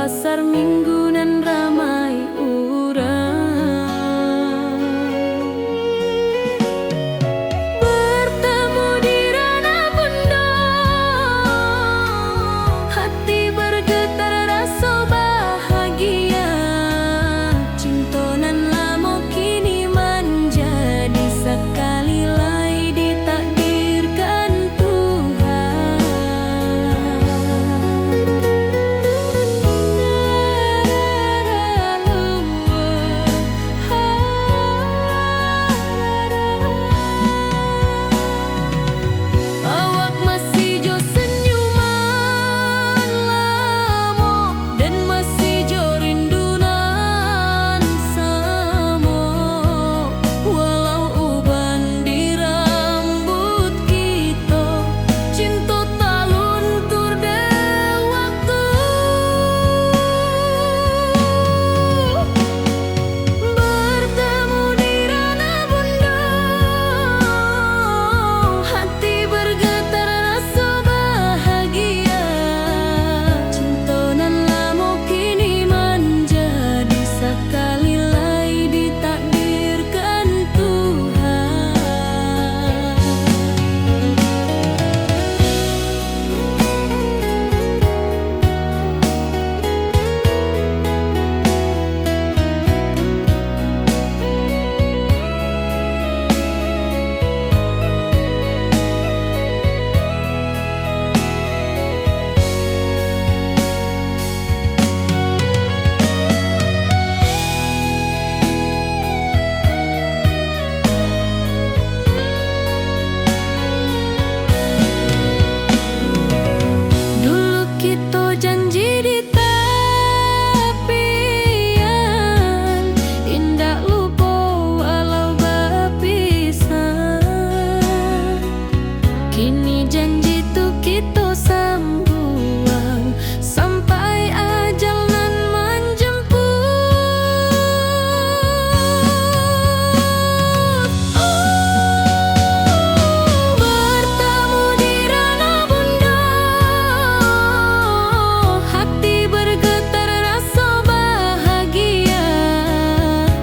pasar minggu nan ramai urang. Bertemu di ranah bunda, hati bergetar rasa bahagia. Cinta nan lama kini menjadi sekali lai ditakdirkan Tuhan. Awak masih jo senyuman lamo dan masih jo rindunan samo. Walau uban di rambut kita, cinta tak luntur de waktu. Bertemu di ranah bunda, hati bergetar rasa bahagia. Cinta nan lama kini menjadi sekali lai ditakdirkan Tuhan. Dulu kita janji di tepian, indah lupa walau berpisah. Kini janji tu kita sambung sampai ajal nan menjemput. Bertemu di ranah bunda, hati bergetar rasa bahagia.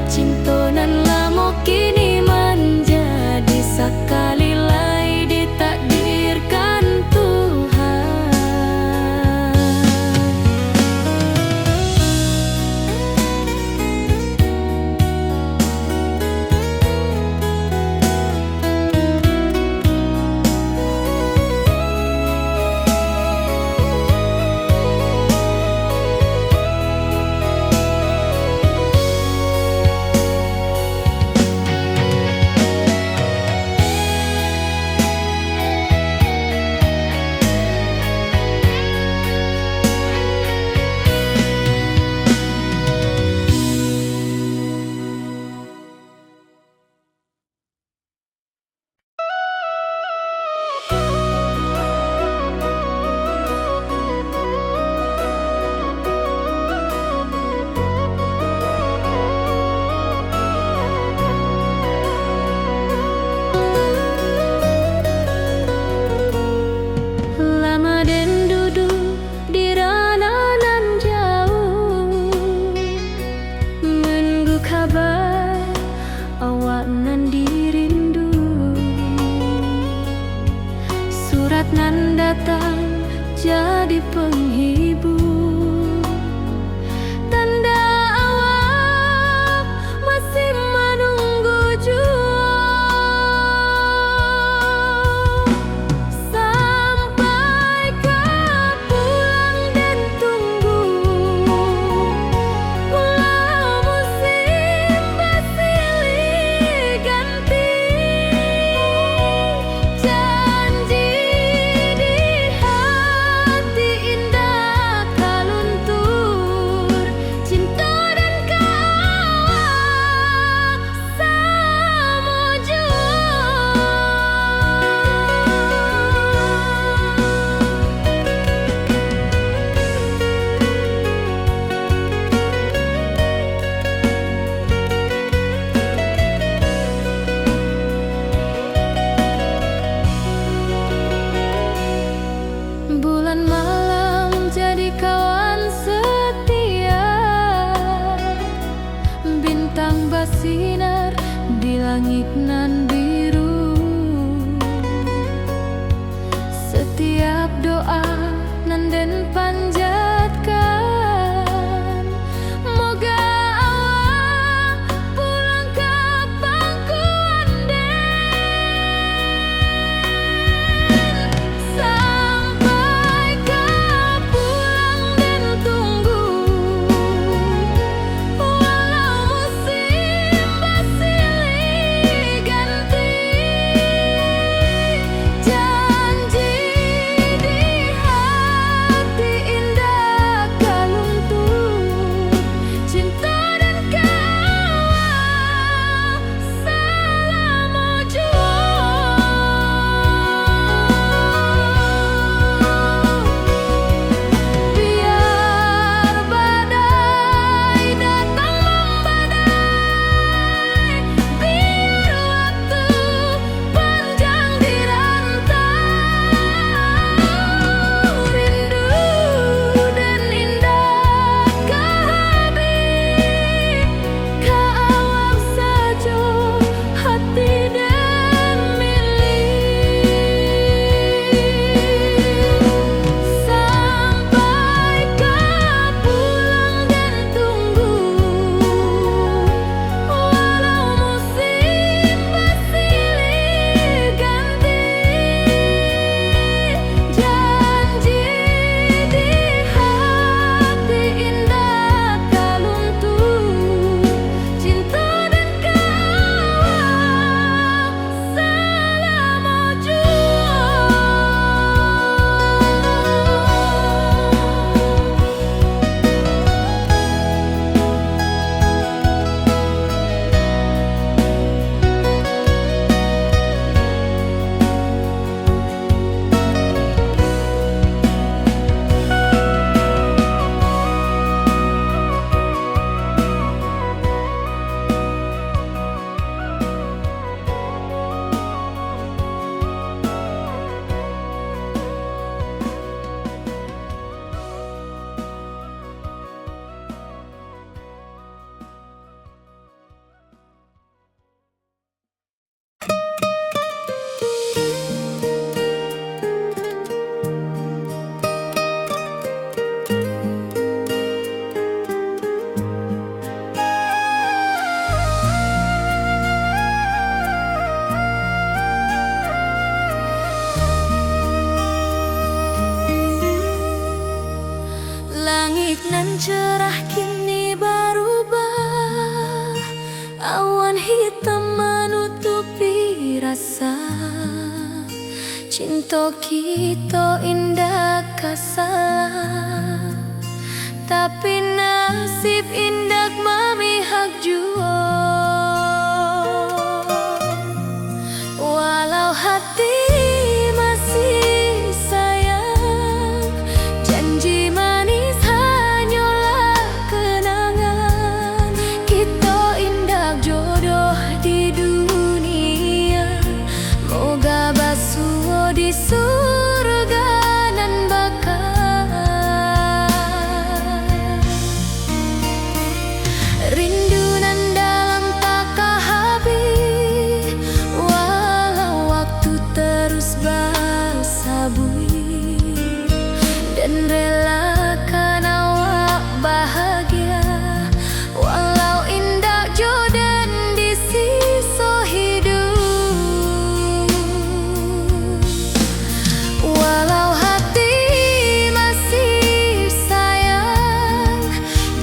Cinta nan lama kini menjadi sekali lai ditakdirkan Tuhan. Lama den duduk di ranah nan jauh, menunggu kabar awak nan dirindu. Surat nan datang jadi penghibur, tanda awak masih menunggu jua. Sampai kau pulang dan tunggu, walau musim bersilih ganti. Janji di hati indah Nan cerah kini berubah, awan hitam menutupi rasa. Cinta kita indah kasalah, tapi nasib indah memihak jua. Walau hati masih sayang, janji manis hanyalah kenangan. Kita indah jodoh di dunia, moga basuh di surga nan bakal. Rindu nan dalam tak habis, walau waktu terus bersabui, dan relakan awak bahagia, walau indah jodan di sisa hidup. Walau hati masih sayang,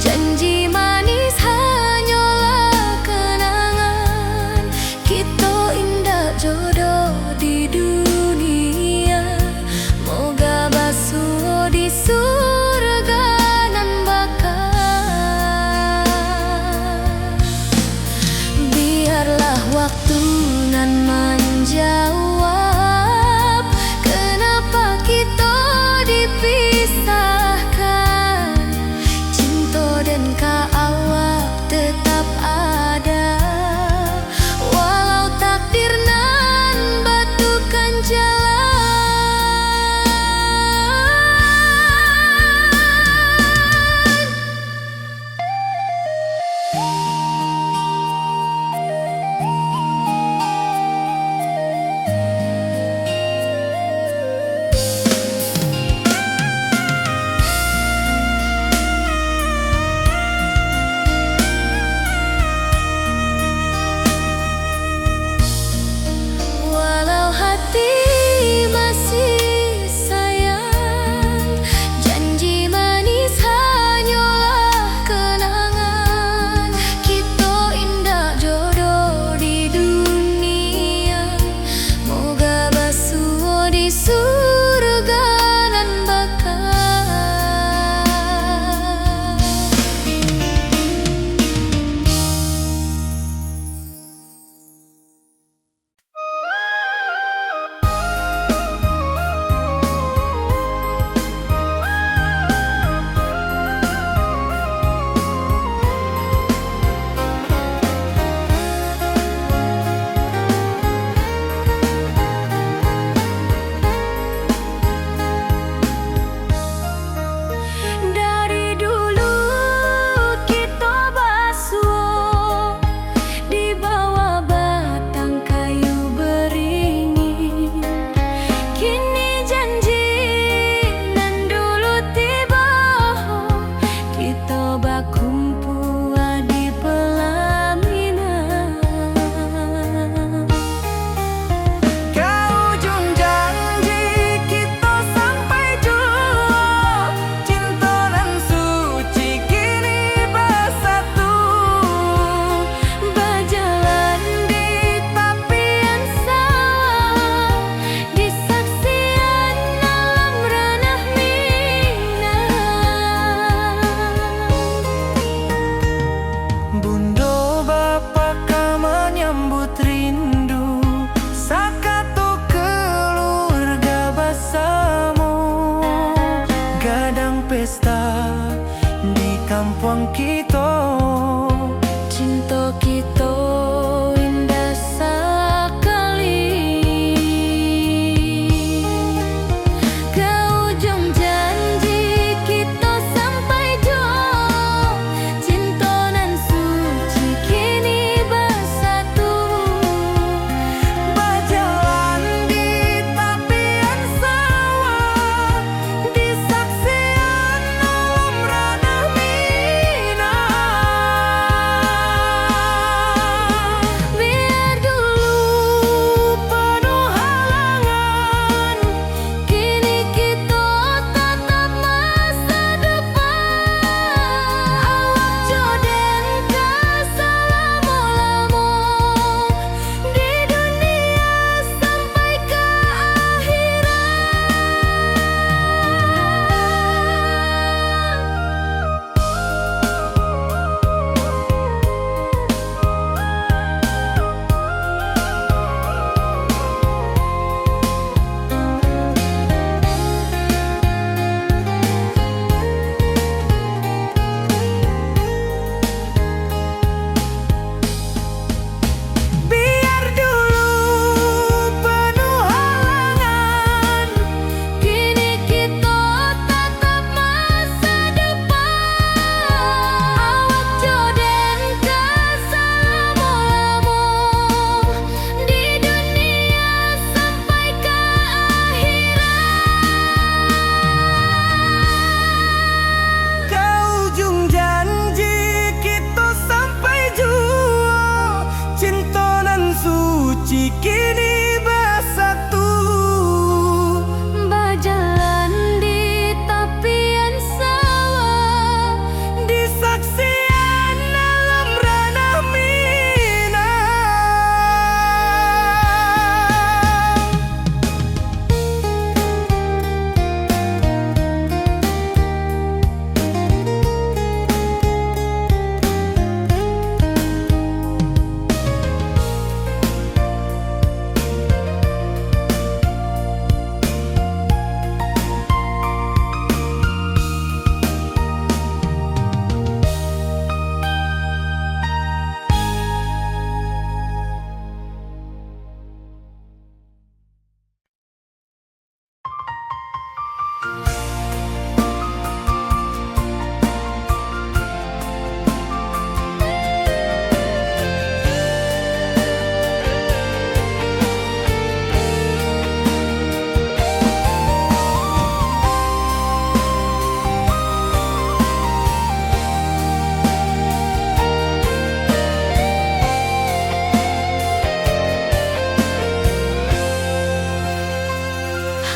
janji manis hanyalah kenangan. Kita indah jodoh di dunia, moga basuh di surga nan bakal. Biarlah waktu nan menjawab, kenapa kita dipisahkan. Cinta dan awak tetap ada, walau takdir nan batukan jalan. Walau hati masih sayang, janji manis hanyalah kenangan. Kita indah jodoh di dunia, moga basuh di surga nan bakal. Dari dulu kita basuh di bawah batang kayu beringin. Kini janji nan dulu tiba, kita berkumpul di pelaminan. Ke ujung janji kita sampai jua, cinta nan suci kini bersatu. Berjalan di tapian sawah, di saksian alam ranah Minang. Bunda bapa ka menyambut rindu, sakatu keluarga bersama. Gadang pesta di kampung kita, cinta kita indah sekali. Ke ujung janji kita sampai jua, cinta nan suci kini bersatu. Berjalan di tapian sawah, di saksian alam ranah Minang.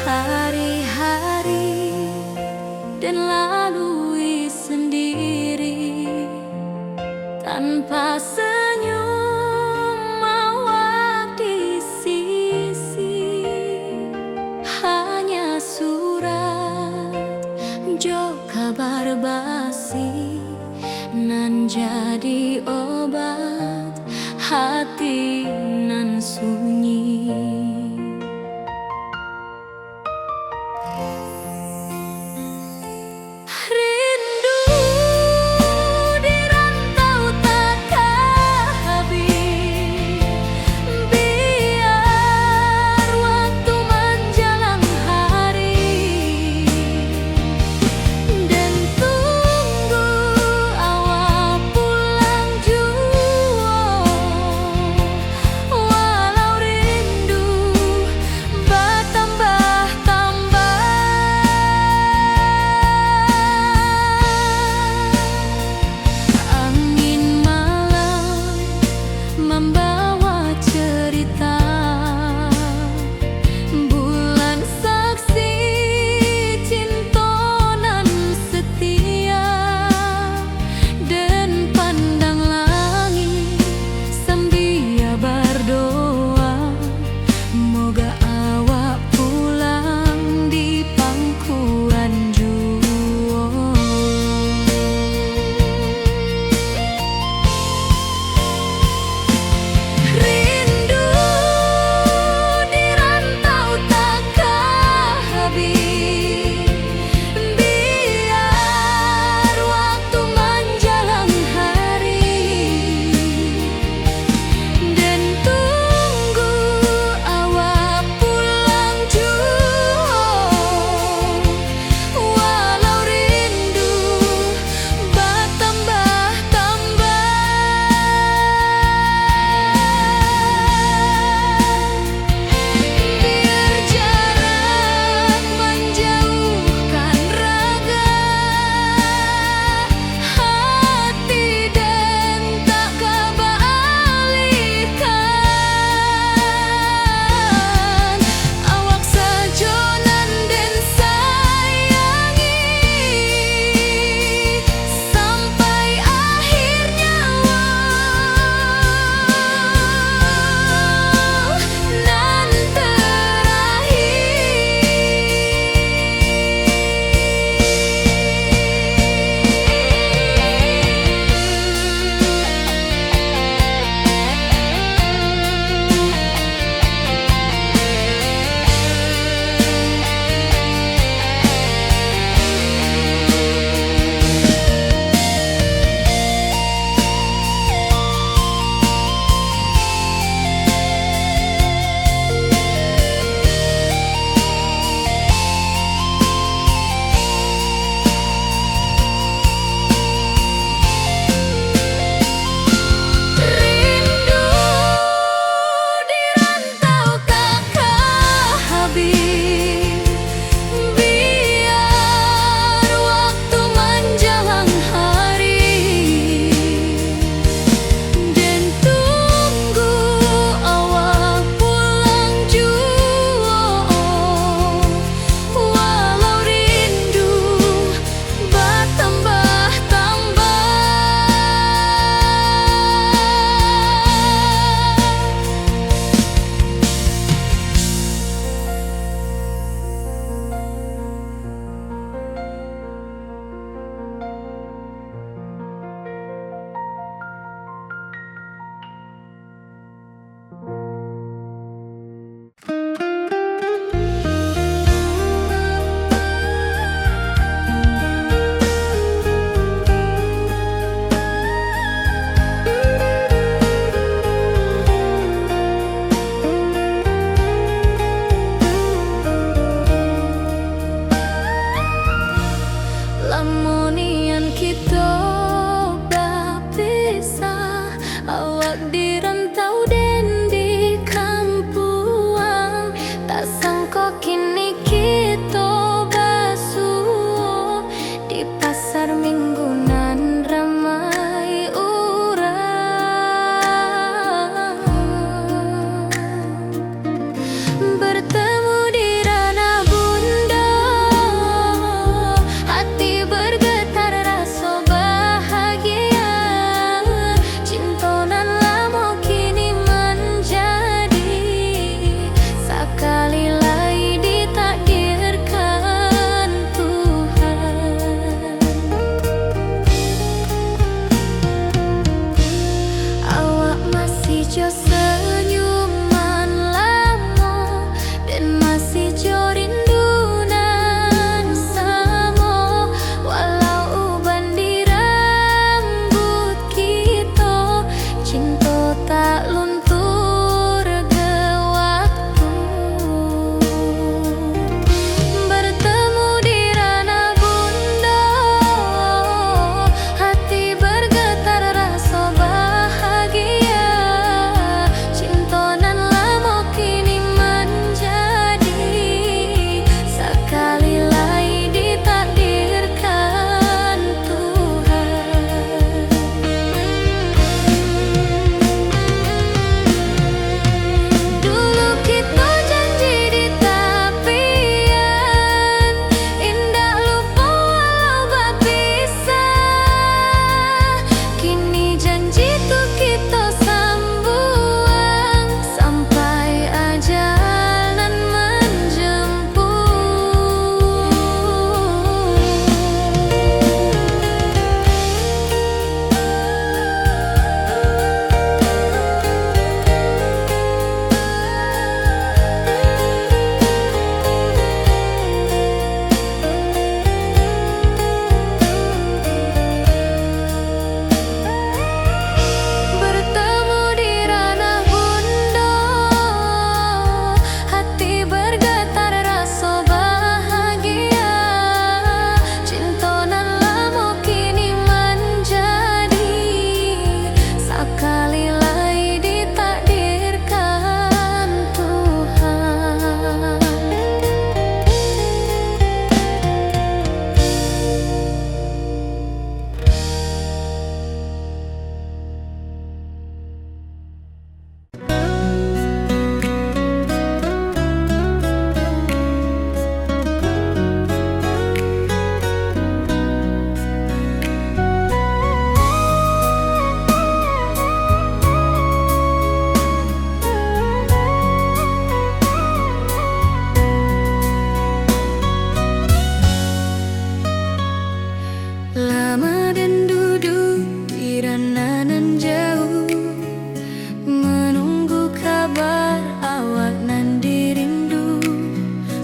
hari-hari dan lalui sendiri tanpa senyum mawar di sisi, hanya surat jo kabar basi nan jadi obat hati nan sunyi. Rindu di rantau takkan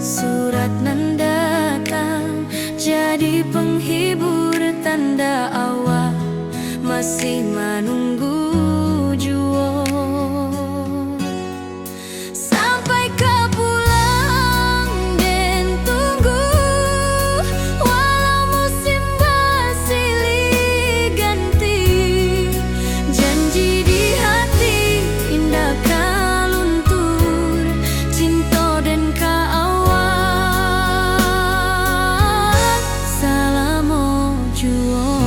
Surat nan datang jadi penghibur, tanda awal masih menunggu jua. Sampai kau pulang dan tunggu, walau musim bersilih ganti. Janji di hati indah kau luntur, cinta dan kaawal selama jua.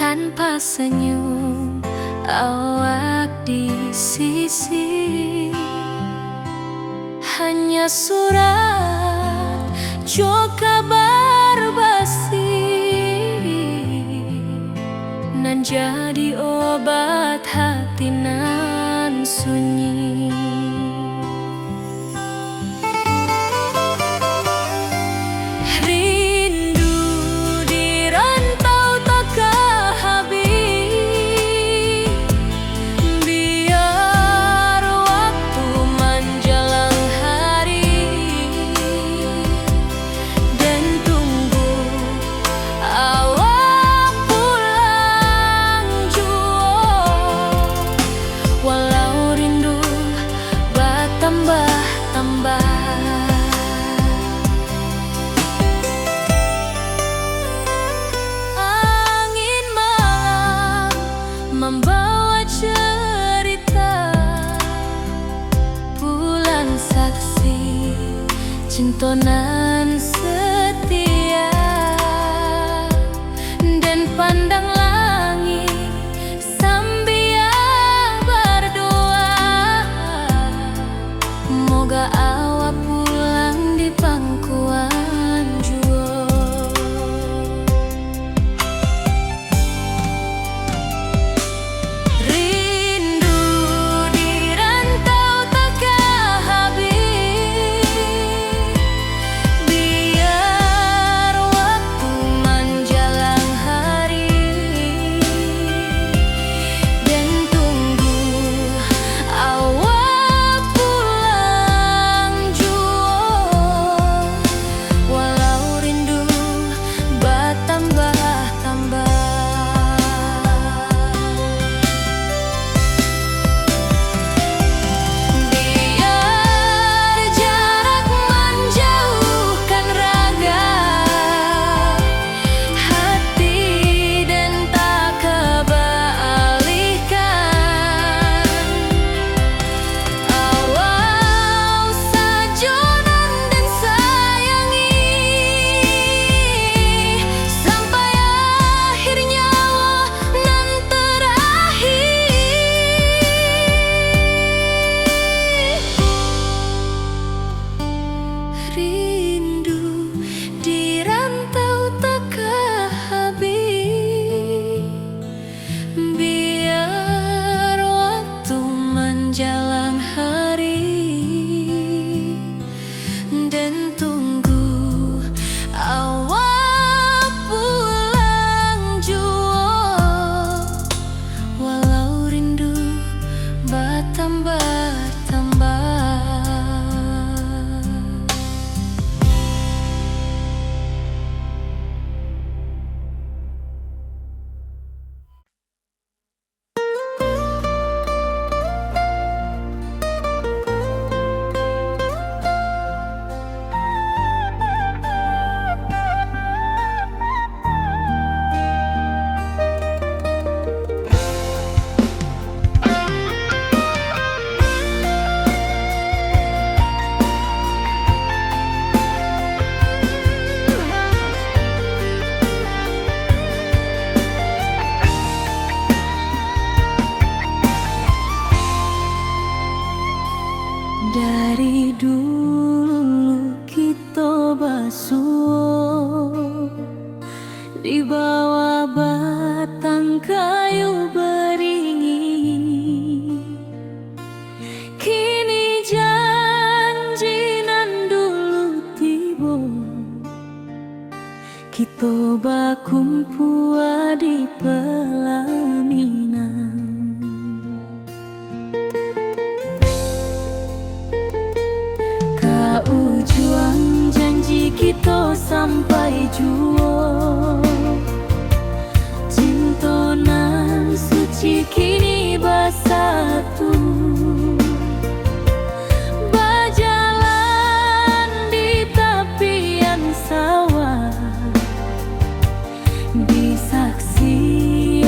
tanpa senyum awak di sisi. Hanya surat jo kabar basi nan jadi obat hati nan sunyi. Rindu di rantau takkan habis, biar waktu menjelang hari dan tunggu awak pulang jua. Walau rindu bertambah-tambah, angin malam membawa cerita, bulan saksi cinta nan setia, dan pandang langit sambil berdoa, moga awak pulang di pangkuan jua. Rindu di rantau takkan habis, biar waktu menjelang hari dan tunggu awak pulang jua. Walau rindu bertambah-tambah, biar jarak menjauhkan raga hati dan tak kebalihkan. Awal sajonan dan sayangi sampai akhir nyawa nan terakhir. Rindu di rantau takkan habis, biar waktu menjelang hari dan tunggu awak pulang jua. Walau rindu bertambah-tambah. Dari dulu kita basuh di bawah batang kayu beringin. Kini janji nan dulu tiba, kita bakumpul di pelaminan. Ujung janji kita sampai jua, cinta nan suci kini bersatu, berjalan di tepian sawah, disaksi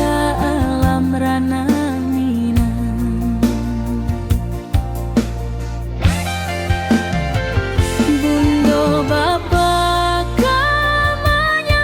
alam rana Minang. Bunda bapa kamanya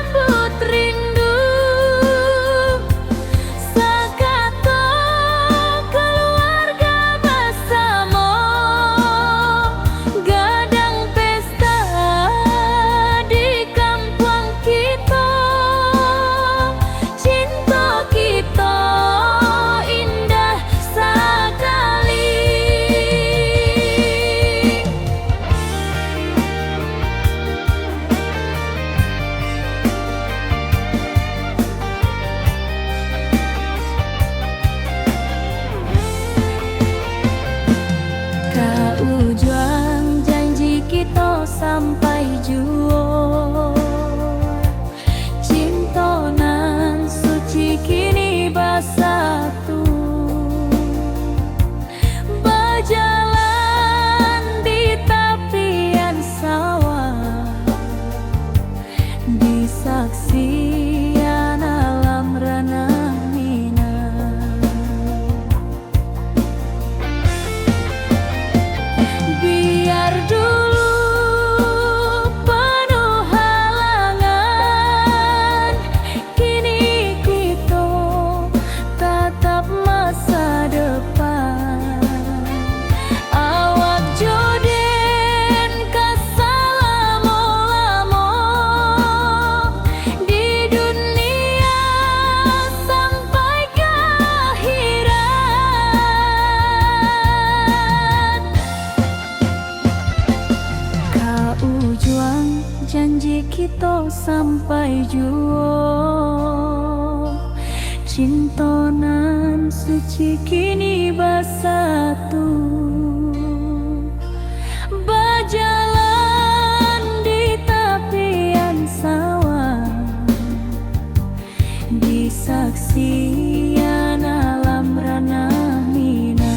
cintonan suci kini bersatu, berjalan di tepian sawah, di saksian alam ranah Minang.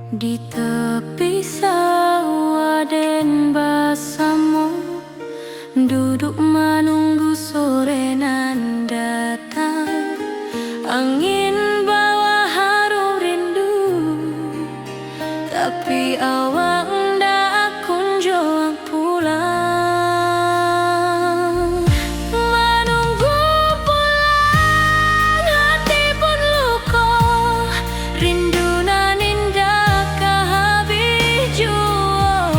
Di tepi sawah den basamu, duduk menunggu sore nan datang. Angin bawa harum rindu, tapi awak ndak kunjung pulang. Menunggu pulang, hati pun luka, rindu nan indah kehabis jua.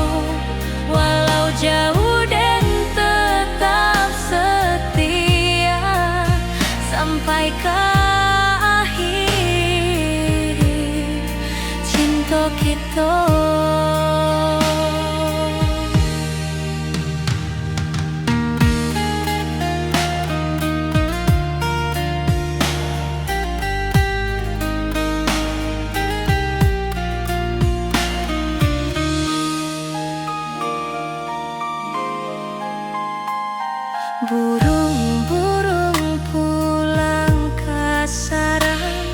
Walau jauh dan tetap setia sampai ke akhir cinta kita. Burung-burung pulang ke sarang,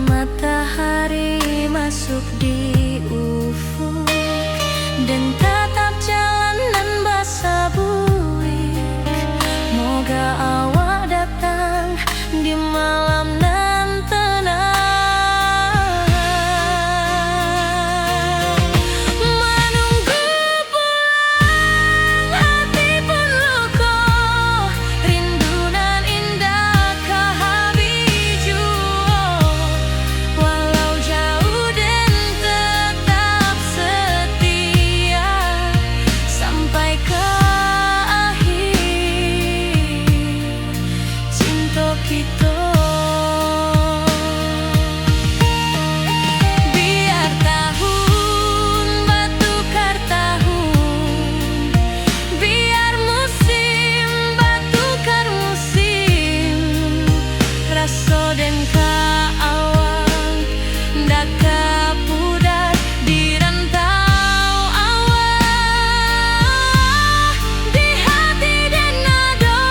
matahari masuk di ufuk, dan tatap jalanan basah buik. Moga awak datang di malam nan tenang. Menunggu pulang, hati pun luka, rindu nan indah kehabis jua. Walau jauh dan tetap setia sampai ke akhir cinta kita. Biar tahun bertukar tahun, biar musim bertukar musim, rasa dan keawang ndak kepudar di rantau awak, di hati dan nada.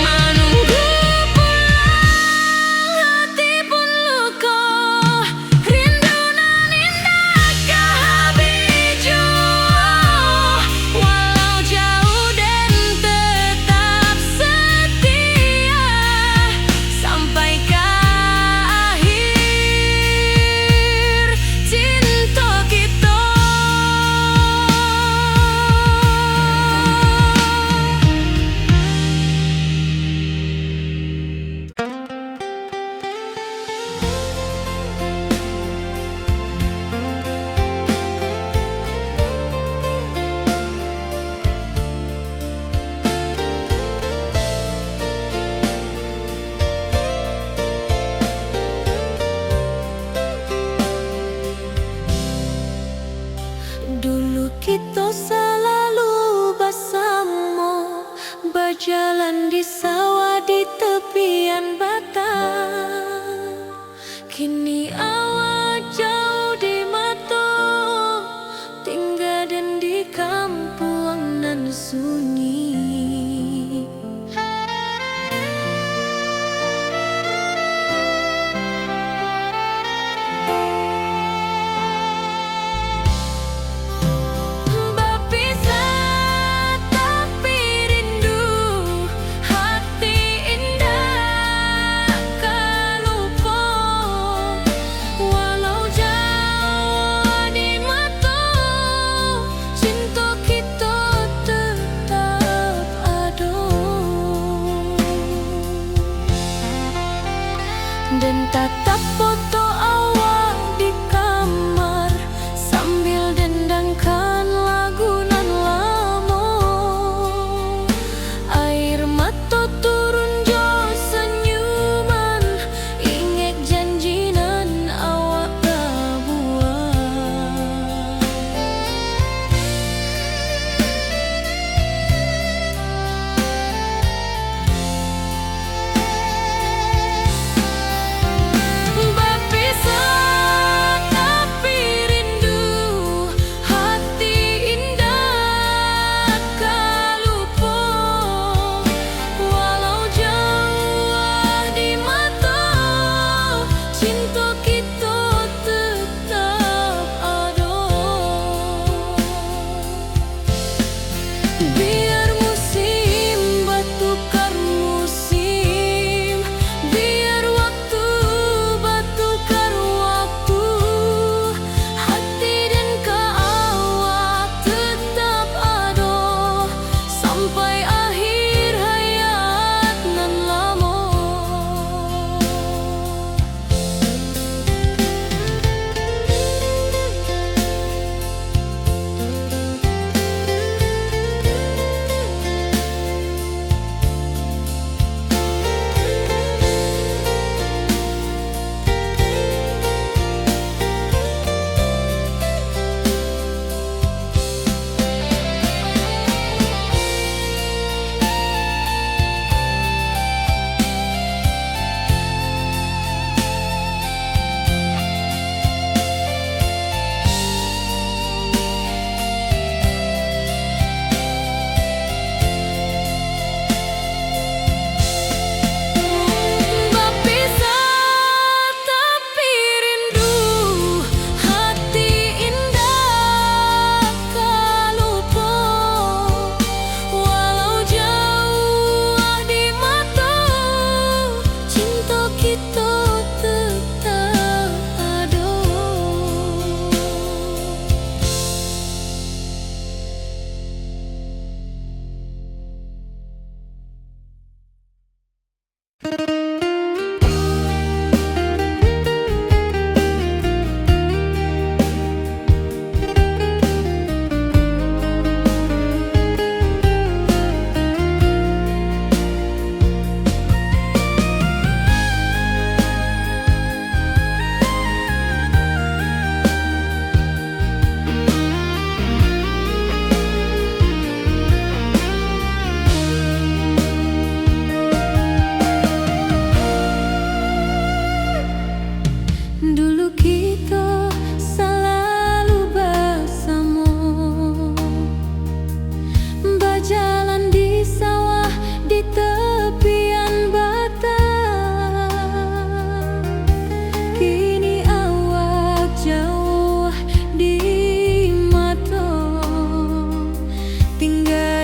Menunggu pulang, hati pun luka, rindu nan indah kehabis jua. Walau jauh dan tetap setia sampai ke akhir cinta kita. Dulu kita selalu bersama, berjalan di sawah di tepian batang. Kini awak jauh di mata, tinggal dan di kampung nan sunyi. Berpisah tapi rindu, hati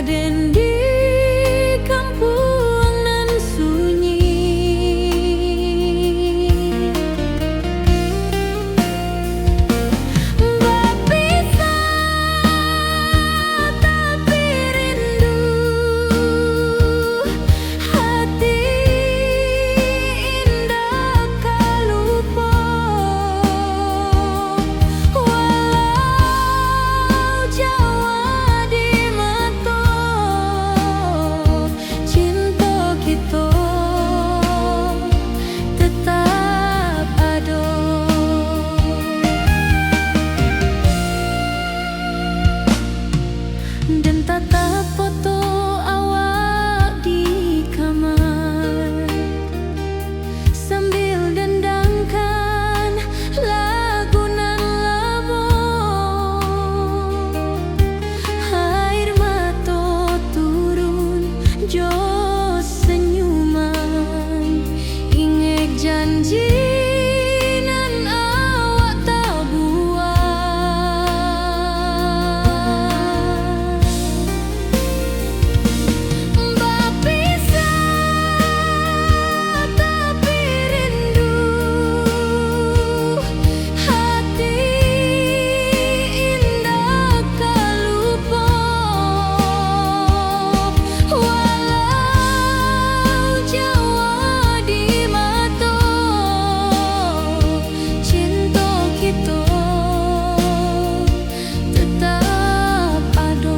den di kampung nan sunyi. Berpisah tapi rindu, hati indah kalupa. Walau Jawa di mata, cinta kita tetap ada. Dan tatap foto awak di kamar, sambil dendangkan lagu nan lama. Air mata turun jo senyuman, ingat janji nan awak tak buat. Berpisah tapi rindu, hati indah kalupa. Walau Jawa di mata, cinta kita tetap ada.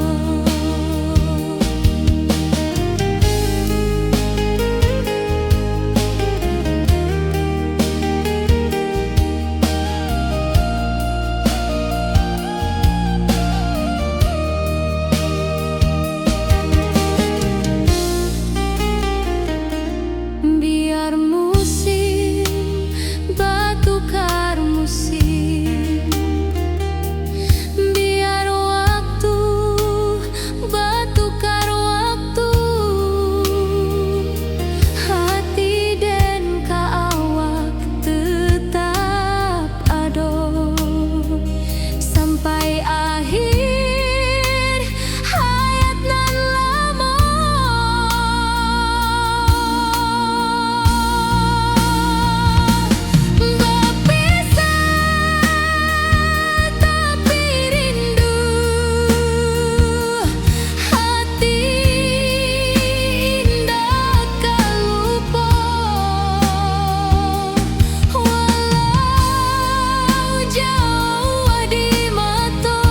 Biar musim bertukar musim, biar waktu bertukar waktu, hati dan awak tetap ada sampai akhir hayat nan lama. Berpisah tapi rindu, hati indah kalupa. Walau Jawa di mata,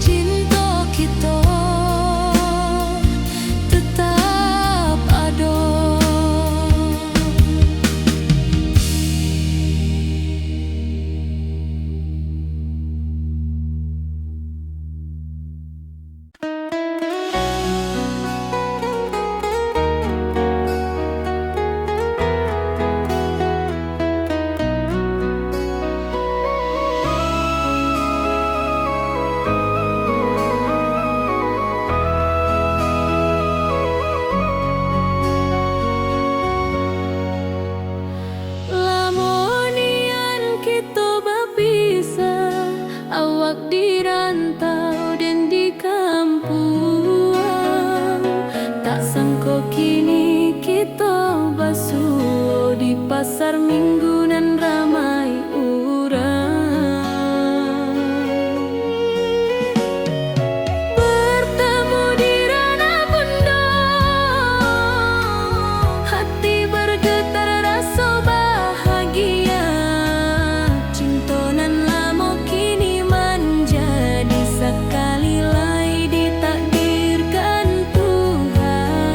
cinta kita tetap ada. Lamonian kita berpisah, awak di rantau dan di kampung. Tak sangka kini kita basuh di pasar minggu nan ramai urang. Bertemu di ranah bunda, hati bergetar rasa bahagia. Cinta nan lama kini menjadi sekali lagi ditakdirkan Tuhan.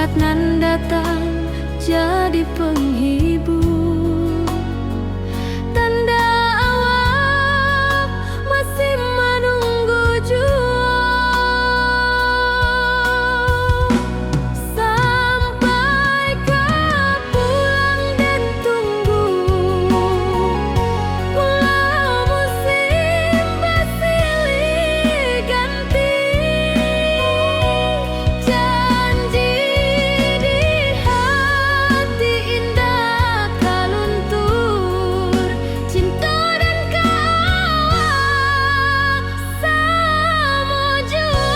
saat nan datang jadi penghibur, tanda awal masih menunggu jua. Sampai kau pulang dan tunggu, pulau musim bersilih ganti. Janji di hati indah kaluntur, cinta dan kawal sama jua.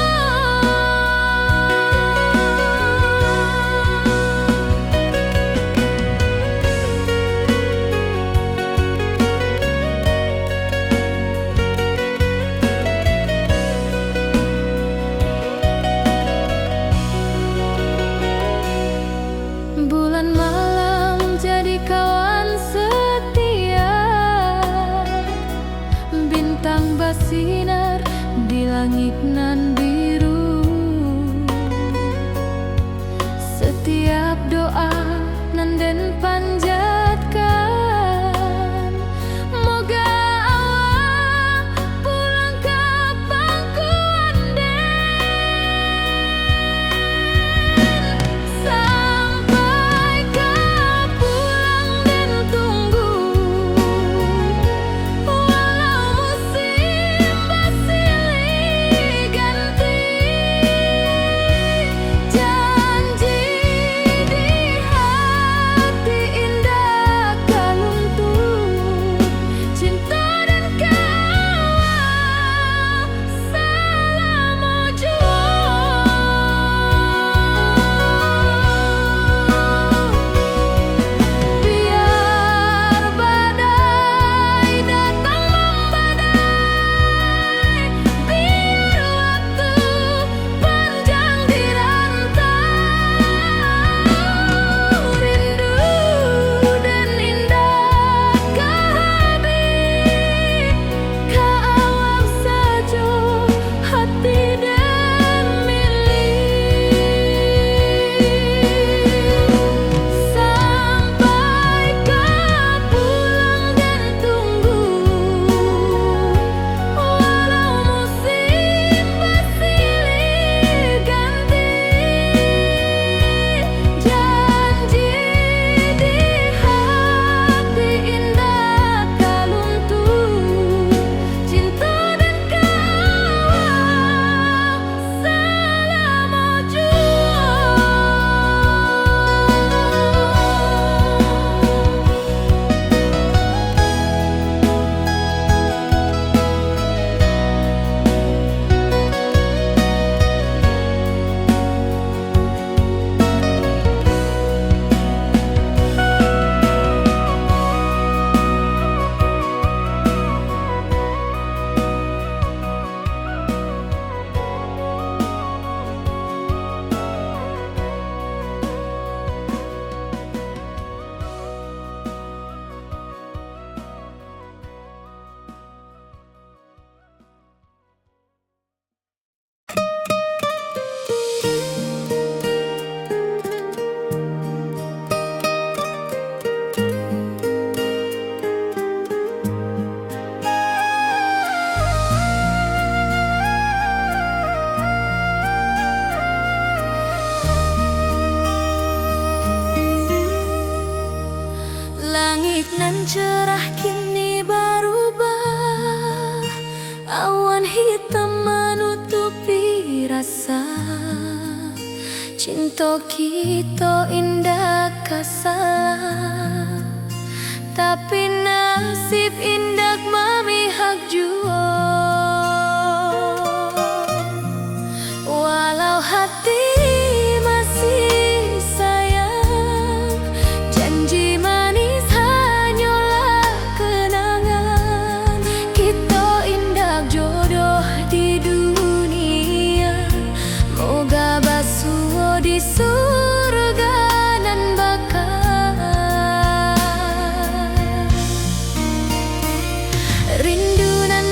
Bulan malam jadi kawan setia, bintang bersinar di langit nan biru. Setiap doa nan den panjatkan, moga awak pulang ke pangkuan den. Sampai kau pulang dan tunggu, walau musim bersilih ganti. Janji di hati indah kaluntur, cinta dan kawal selama jua. Biar badai datang membadai, biar waktu panjang dirantau, rindu dan indah kehabis, kawal saja hati dan milik. Sampai kau pulang dan tunggu, walau musim bersilih ganti. Janji di hati indah kaluntur, cinta dan kawal selama jua. Langit nan cerah kini berubah, awan hitam menutupi rasa. Cinta kita indah kasalah, tapi nasib indah memihak jua. Walau hati masih sayang, janji manis hanyalah kenangan. Kita indah jodoh di dunia, moga basuh di surga nan bakal. Rindu nan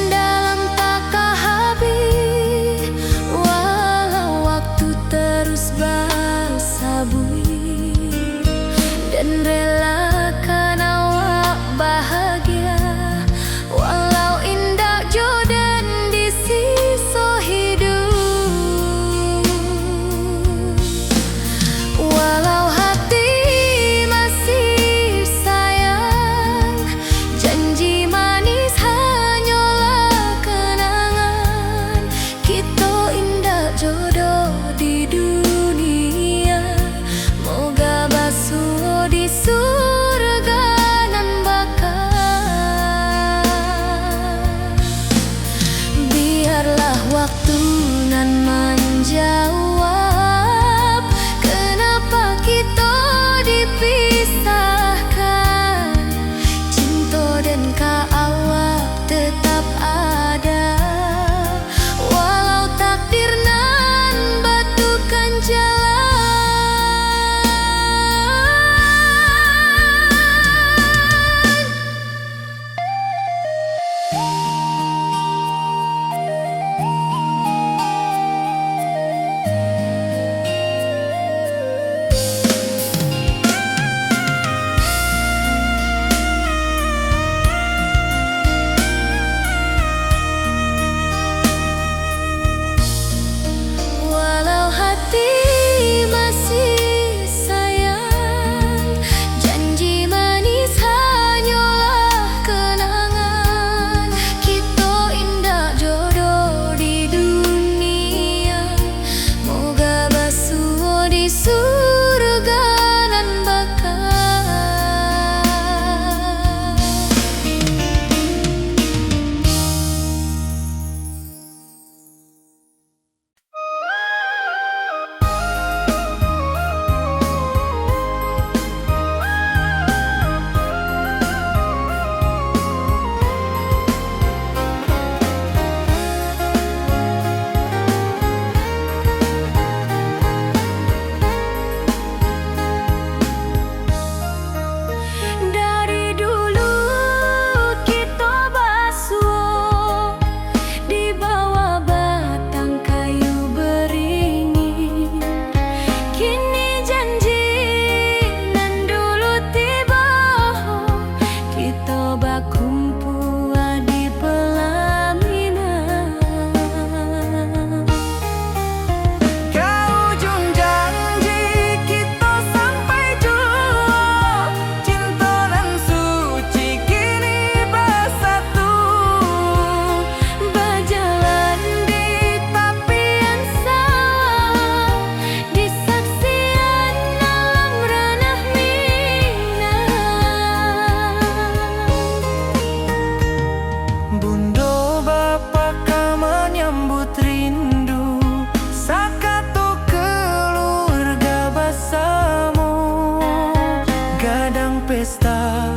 pesta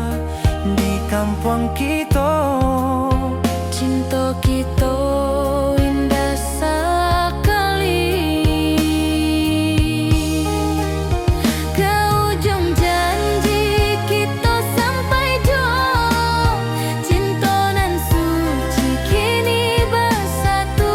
di kampung kita. Cinta kita indah sekali. Ke ujung janji kita sampai jauh. Cinta nan suci kini bersatu.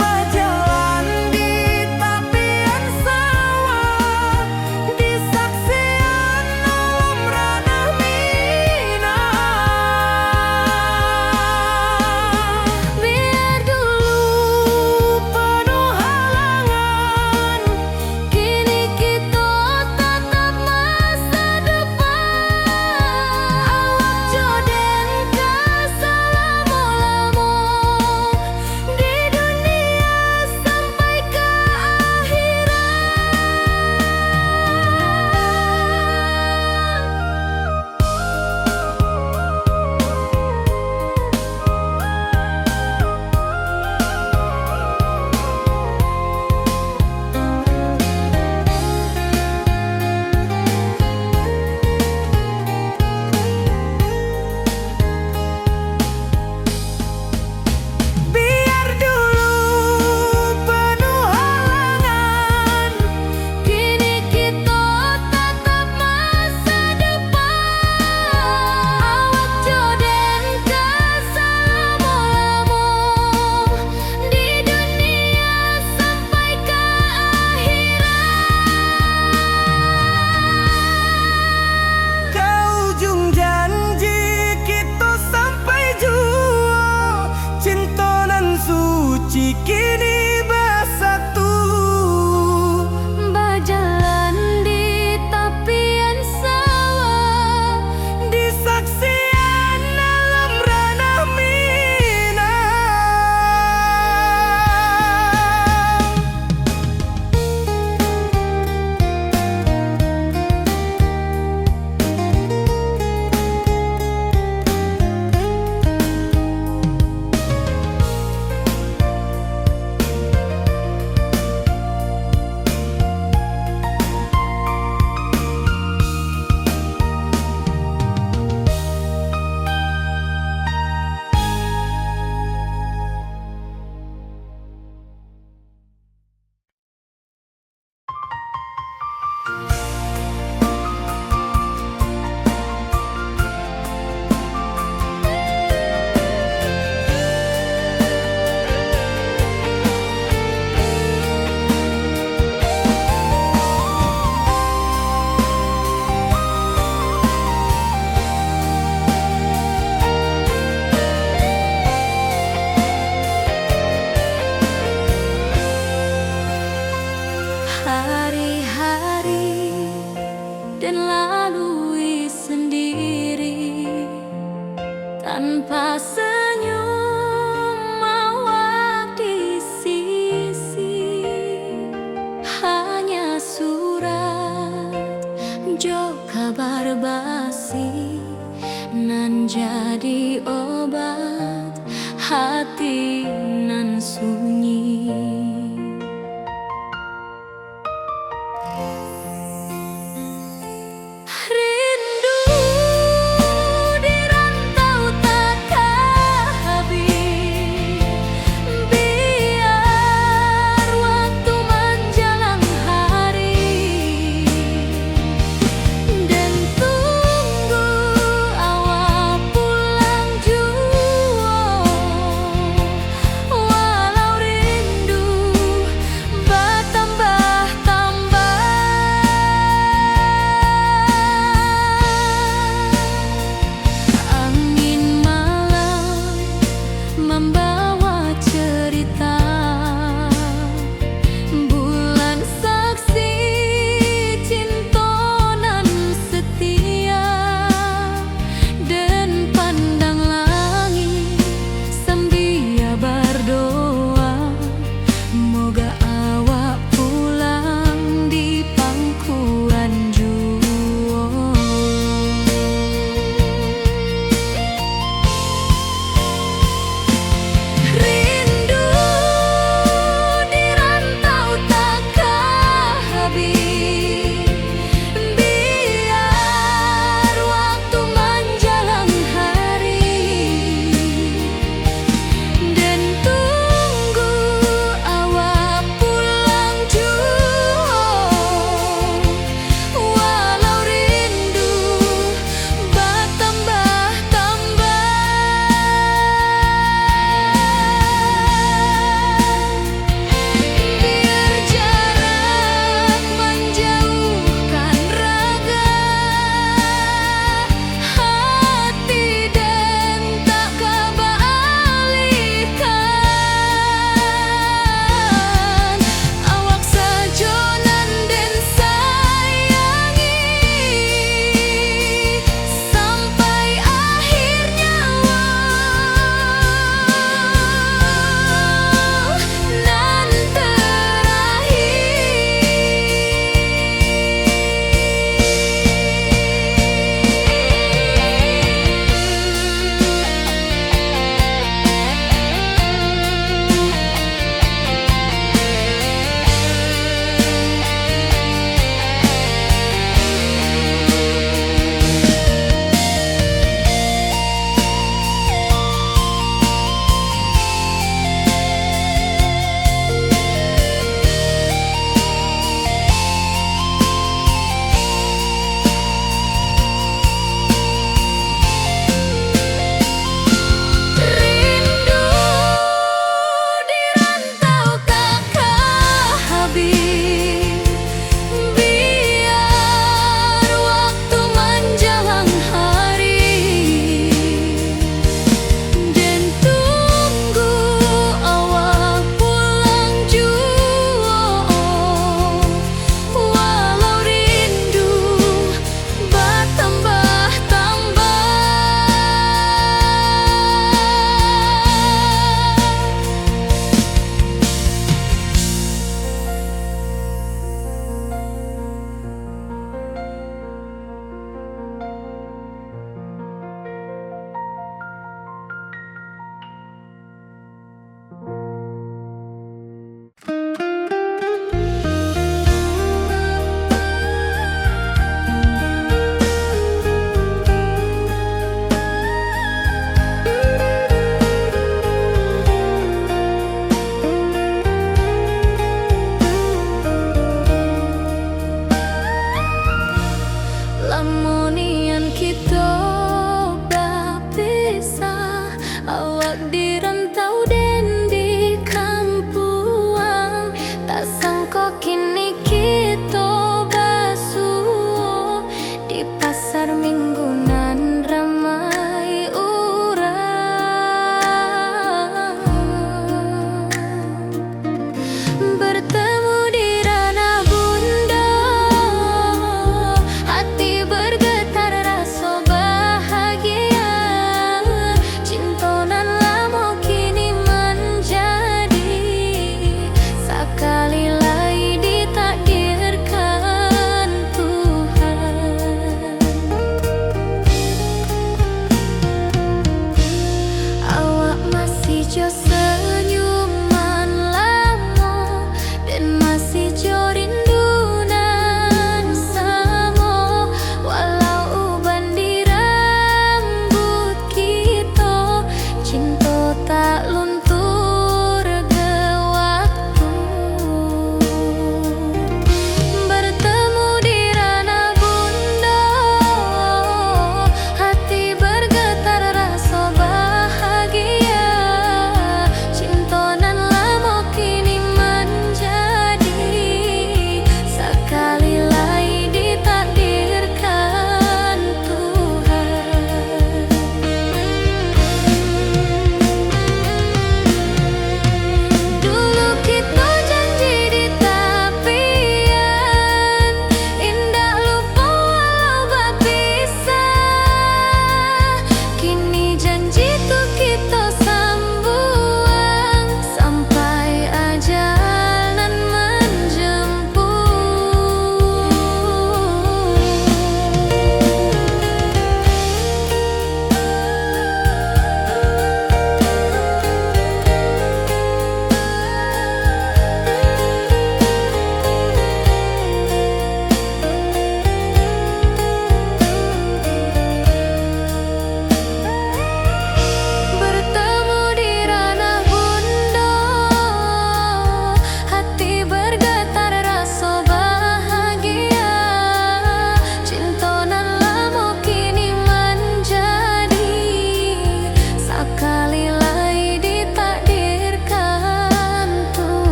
Berjalan di tepian sawah, di saksian alam ranah Minang. Biar dulu penuh halangan, kini kita tatap masa depan. Awak joden keselamo-lamo di dunia sampai ke Biar dulu penuh halangan, kini kita tatap masa depan. Awak joden keselamo-lamo di dunia sampai ke ke ujung janji kita sampai jua. Cinta nan suci kini bersatu. berjalan di tepian sawah. Di saksian alam ranah Minang. Hari-hari dan lalui sendiri tanpa senyum awak di sisi. Hanya surat jo kabar basi nan jadi obat hati nan sunyi. Rindu di rantau takkan habis. Biar waktu menjelang hari dan tunggu awak pulang jua.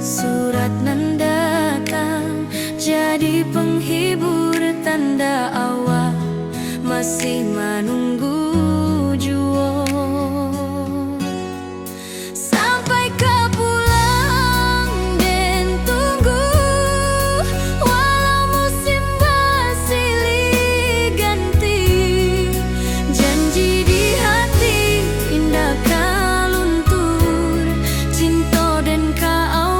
Surat nan datang jadi penghibur, tanda awal masih menunggu jua. Sampai kau pulang dan tunggu, walau musim bersilih ganti. Janji di hati indah kau luntur, cinta dan kaawal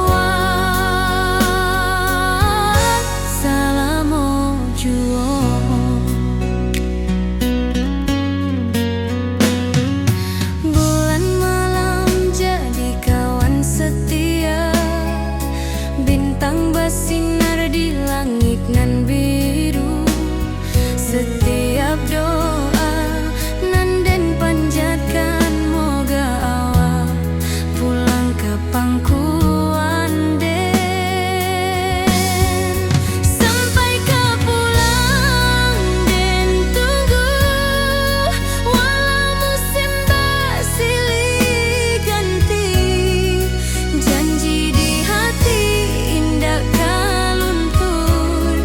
selama jua. Bulan malam jadi kawan setia, bintang bersinar di langit nan biru. Setiap doa nan den panjatkan, moga awak pulang ke pangkuan den. Sampai kau pulang dan tunggu, walau musim bersilih ganti. Janji di hati indah kau luntur,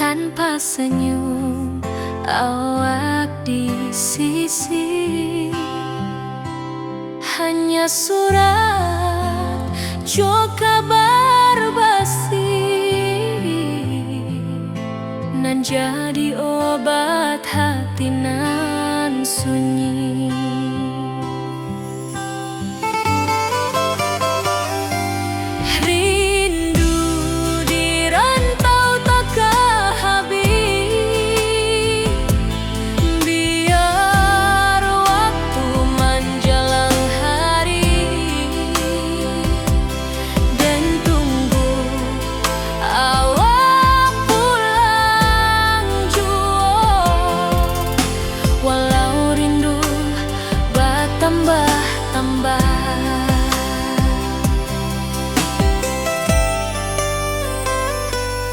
tanpa senyum awak di sisi. Hanya surat jo kabar basi nan jadi obat hati nan sunyi. Rindu di rantau takkan habis, biar waktu menjelang hari dan tunggu awak pulang jua. Walau rindu bertambah-tambah,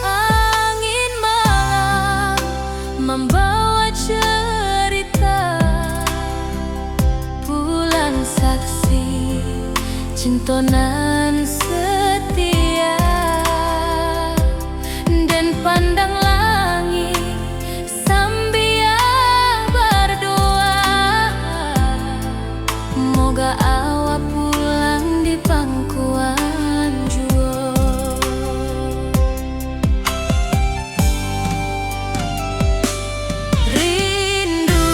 angin malam membawa cerita, bulan saksi cintonan setia, dan pandang langit sambil berdoa, moga awak pulang di pangkuan jua. Rindu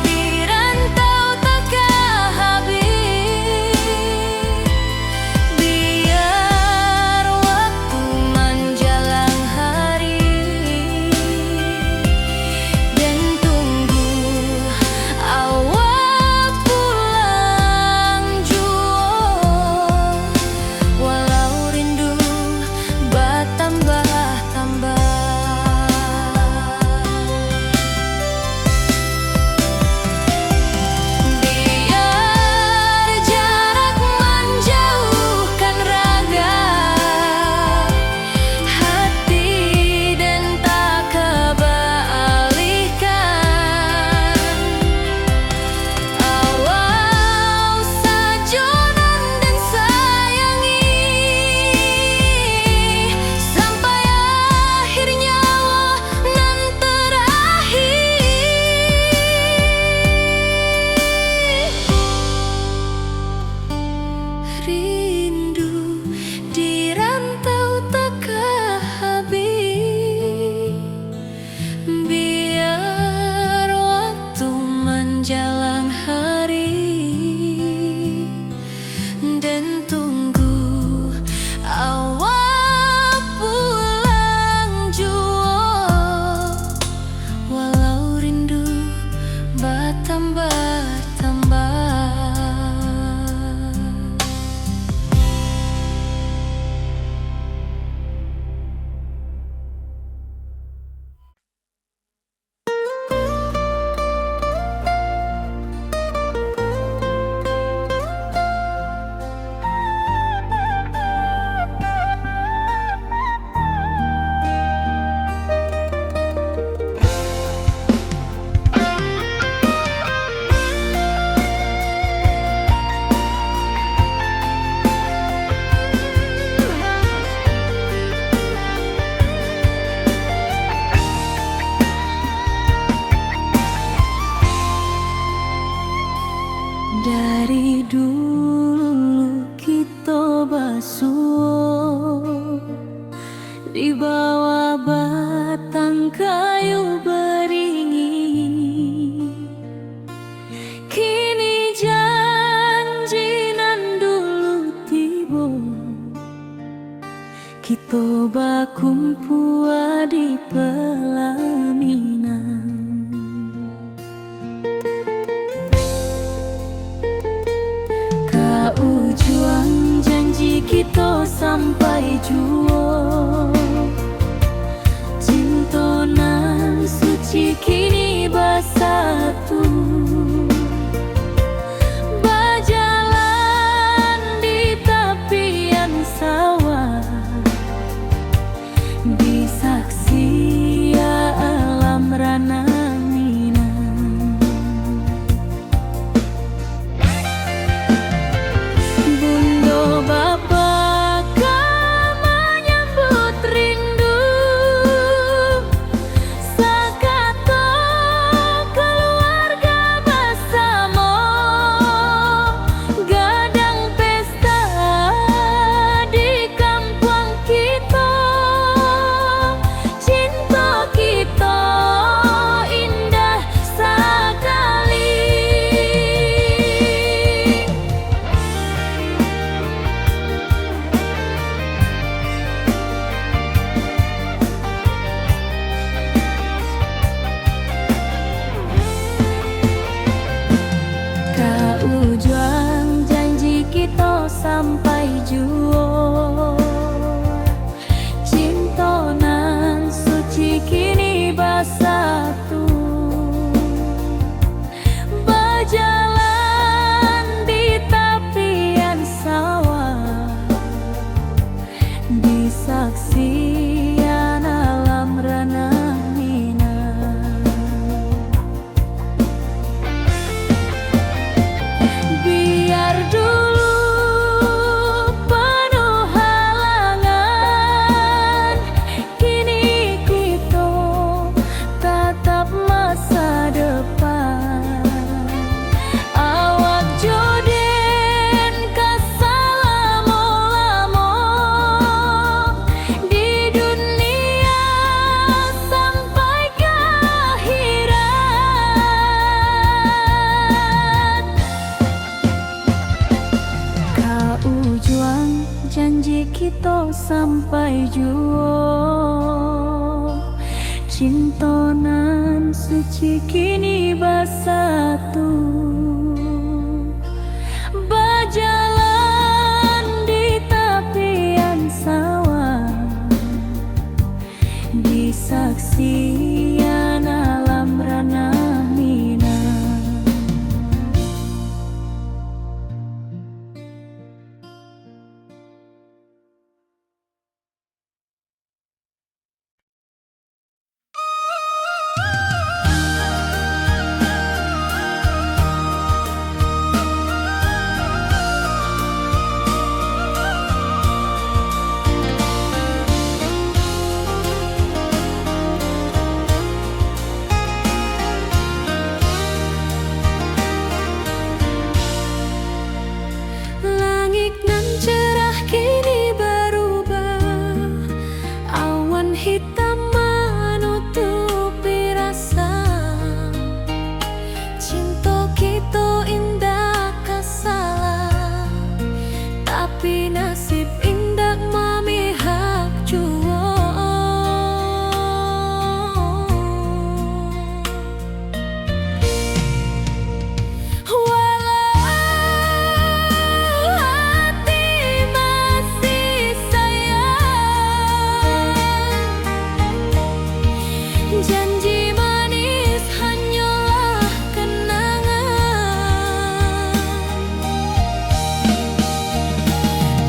di rantau takkan habis, sampai juo. Cintonan suci kini bersatu, berjalan di tepian sawah, di saksian alam ranah Minang. Langit nan cerah kini berubah, awan hitam menutupi rasa. Cinta kita indah kasalah, tapi nasib indah memihak jua. Janji manis hanyalah kenangan.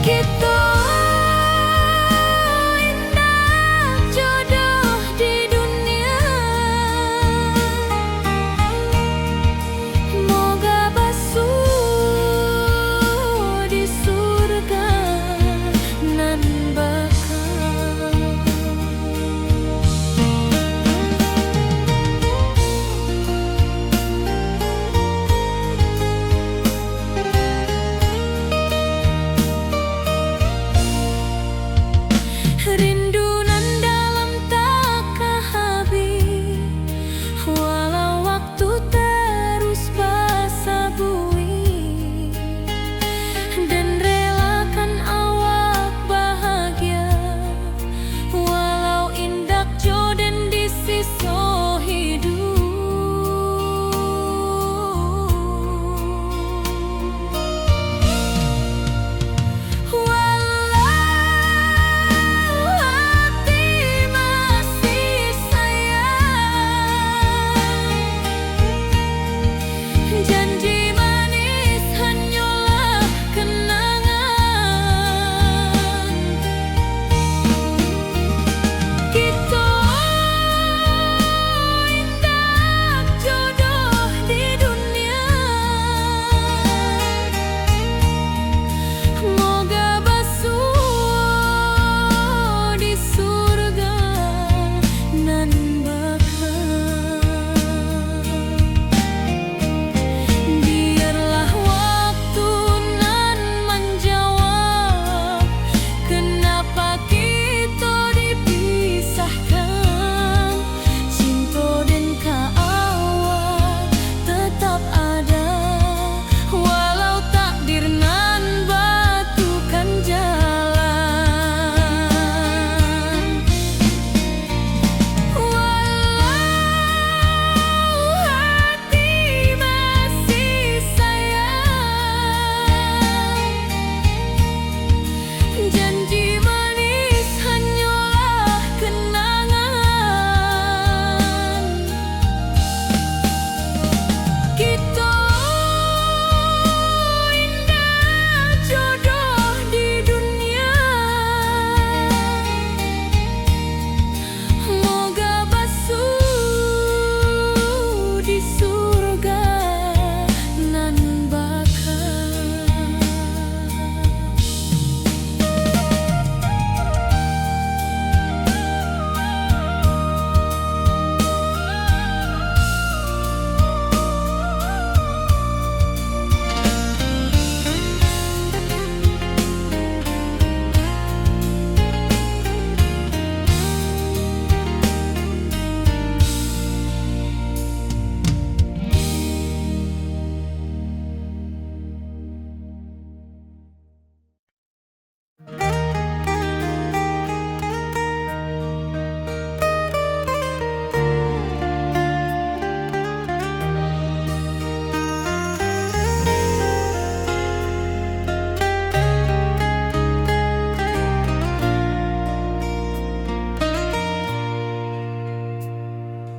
Kita indah jodoh di dunia, moga basuh di surga nan bakal.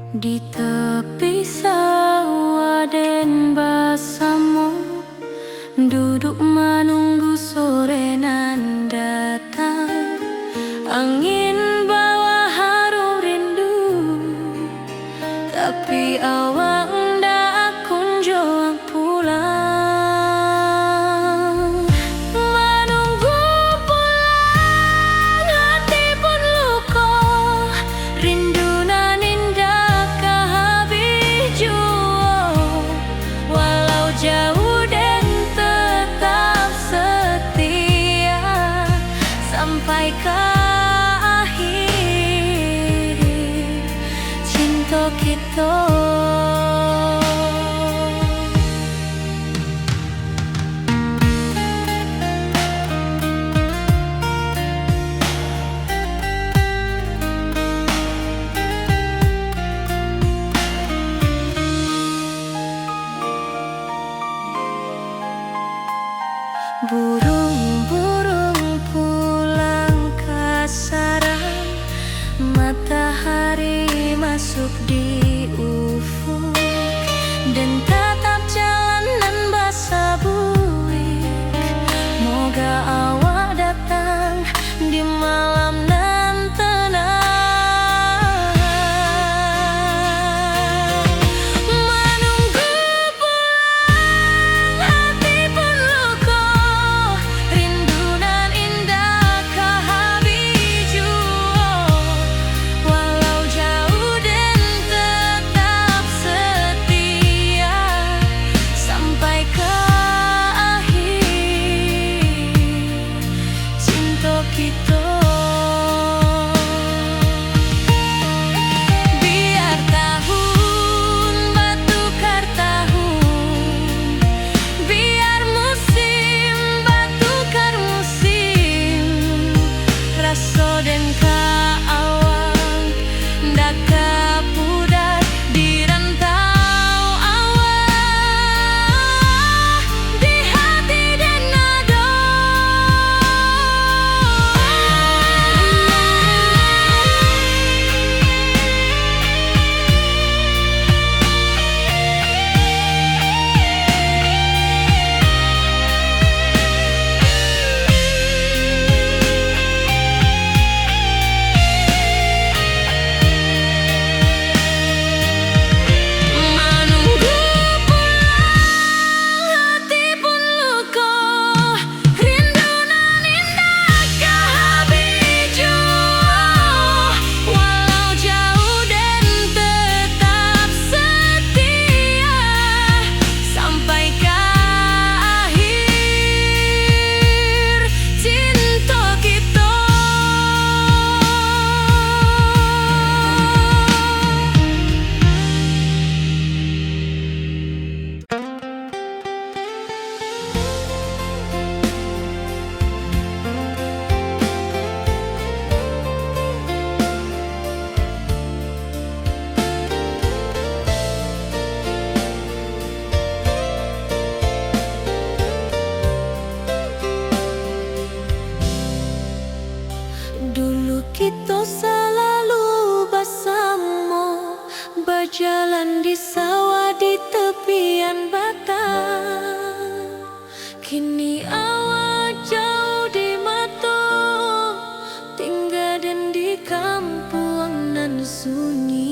Di tepi sawah den basamu, duduk menunggu sore nan datang. Angin bawa harum rindu, tapi awak ndak kunjung pulang. Menunggu pulang, hati pun luka, rindu nan indah kehabis jua. Walau jauh dan tetap setia sampai ke akhir cinta kita. Burung-burung pulang ke sarang, matahari masuk di ufuk, dan tatap jalanan basah buik. Moga awak datang di malam nan tenang. Menunggu pulang, hati pun luka, rindu nan indah kehabis jua. Walau jauh dan tetap setia sampai ke akhir cinta kita. Biar tahun bertukar tahun, biar musim bertukar musim, rasa dan keawang ndak kepudar di rantau awak, di hati dan nada. Menunggu pulang, hati pun luka, rindu nan indah kehabis jua. Walau jauh dan tetap setia sampai ke akhir cinta kita. Dulu kita selalu bersama, berjalan di sawah di tepian batang. Kini awak jauh di mata, tinggal dan di kampung nan sunyi.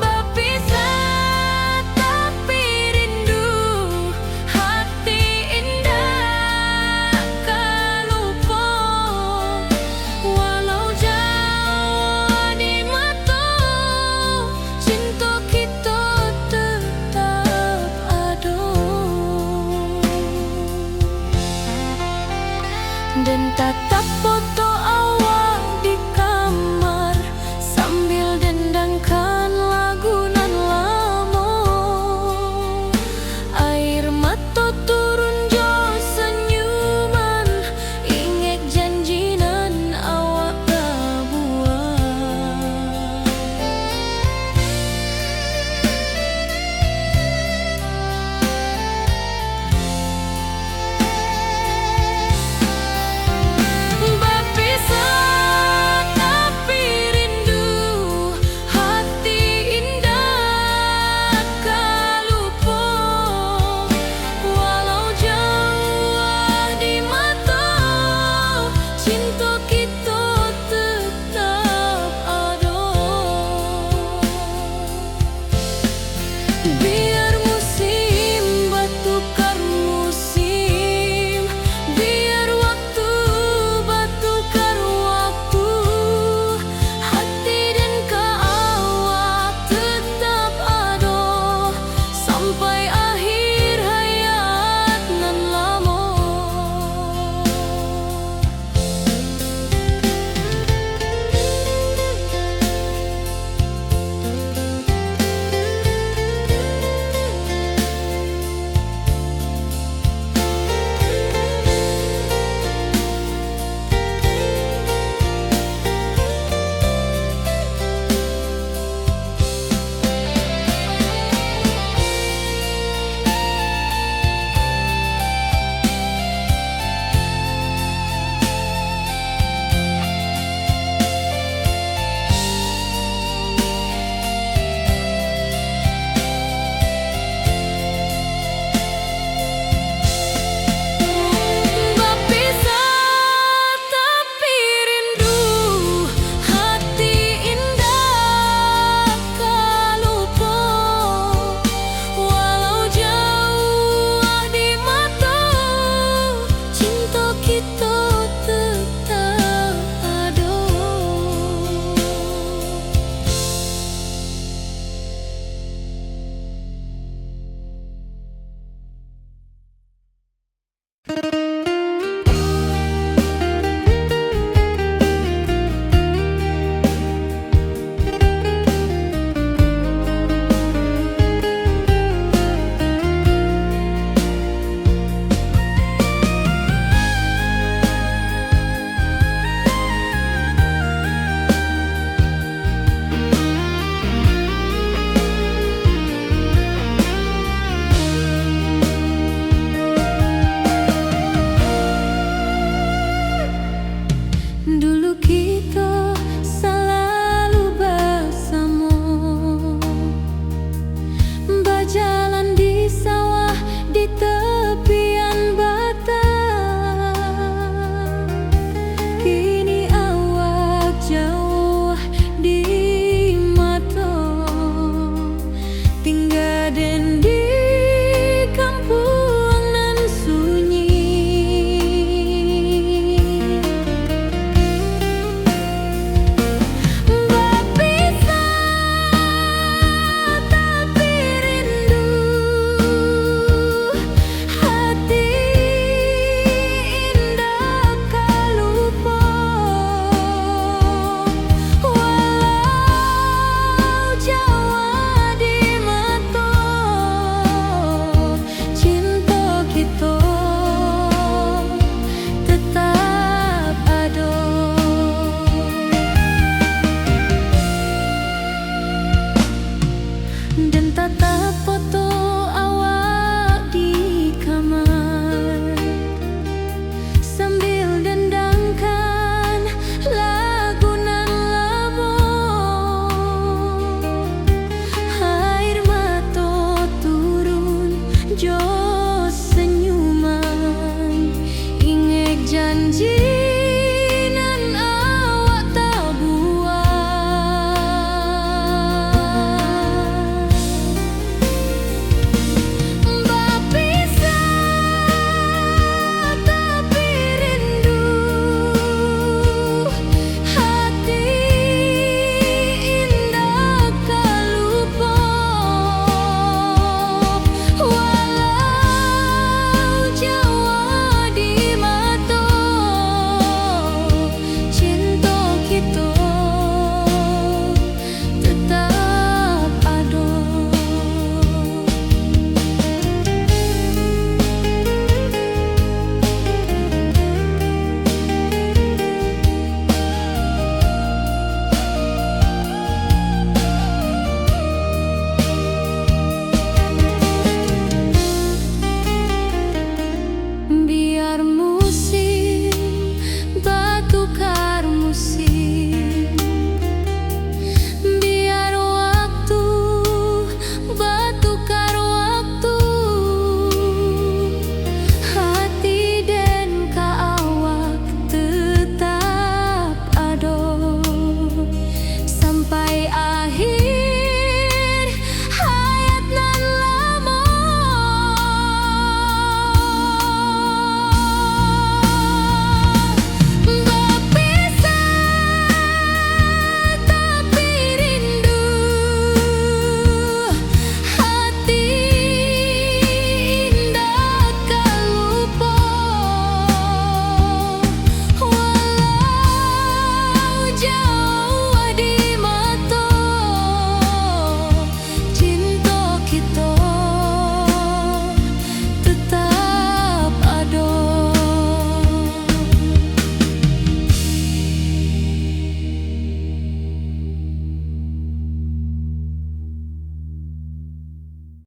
Berpisah tapi rindu, hati sampai